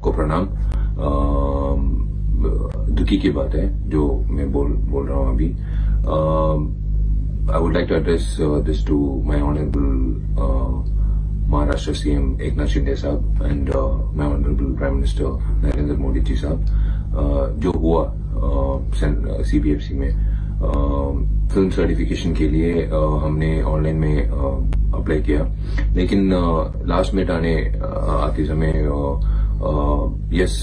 को प्रणाम। दुखी की बात है जो मैं बोल रहा हूँ अभी। I would like to address this to my honourable Maharashtra CM Eknath Shinde साहब and my honourable prime minister Narendra Modi ji साहब। जो हुआ सीबीएफसी में फिल्म सर्टिफिकेशन के लिए हमने ऑनलाइन में अप्लाई किया, लेकिन लास्ट मिनट आते समय yes,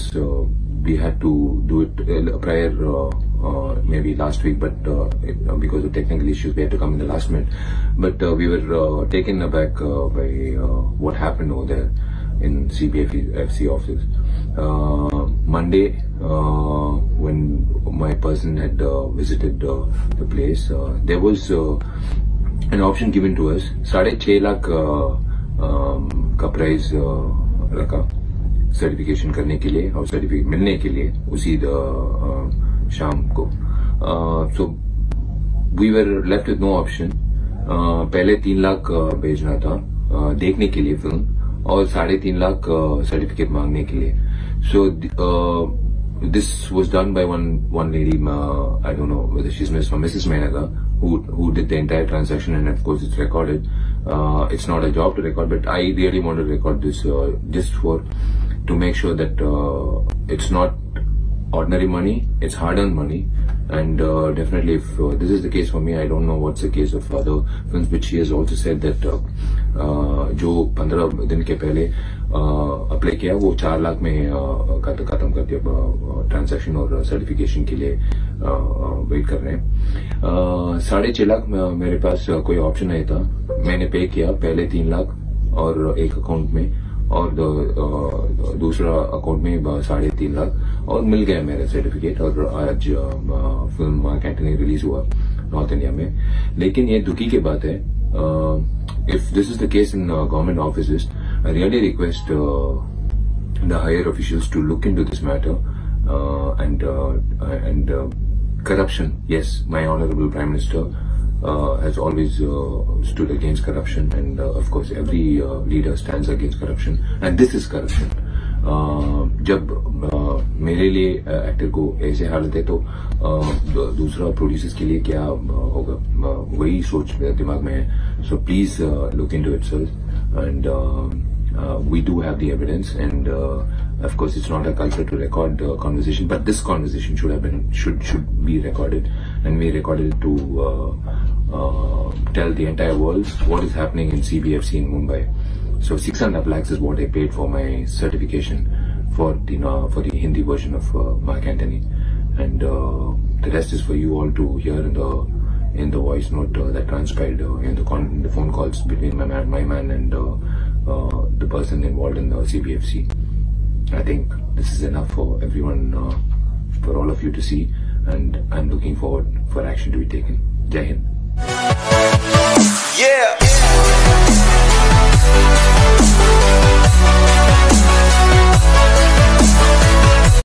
we had to do it prior maybe last week, but because of technical issues we had to come in the last minute. But we were taken aback by what happened over there in CBFC office. Monday, when my person had visited the place, there was an option given to us. 6.5 lakh का price रखा certification करने के लिए और certificate मिलने के लिए उसी शाम को। So we were left with no option. पहले 3 लाख भेजना था देखने के लिए फिल्म और 3.5 लाख सर्टिफिकेट मांगने के लिए। सो this was done by one lady, I don't know whether she's Mrs. Menaga, who did the entire transaction, and of course it's recorded. It's not a job to record, but I really want to record this just to make sure that it's not ordinary money, it's hard-earned money. And definitely if this is the case for me, I don't know what's the case of other films, which she has also said that जो 15 दिन के पहले apply किया वो 4 लाख में खत्म कर दिया ट्रांजैक्शन और सर्टिफिकेशन के लिए वेट कर रहे हैं। 6.5 लाख मेरे पास कोई ऑप्शन नहीं था। मैंने पे किया पहले 3 लाख और एक अकाउंट में और दूसरा अकाउंट में 3.5 लाख और मिल गया मेरा सर्टिफिकेट। और आज फिल्म मार्क एंटनी रिलीज हुआ नॉर्थ इंडिया में। लेकिन ये दुखी की बात है, if this is the case in government offices, I really request the higher officials to look into this matter and corruption. Yes, my honorable prime minister has always stood against corruption, and of course every leader stands against corruption, and this is corruption. जब मेरे लिए actor को ऐसे हालत है तो दूसरा producers के लिए क्या होगा, वही सोच मेरे दिमाग में है। So please look into it sir, and we do have the evidence, and of course it's not a culture to record conversation, but this conversation should be recorded, and we recorded it to tell the entire world what is happening in CBFC in Mumbai. So 6.5 lakhs is what I paid for my certification for the Hindi version of Mark Antony, and the rest is for you all to hear in the voice note that transpired in the phone calls between my man and the person involved in the CBFC. I think this is enough for everyone, for all of you to see, and I'm looking forward for action to be taken. Jai Hind.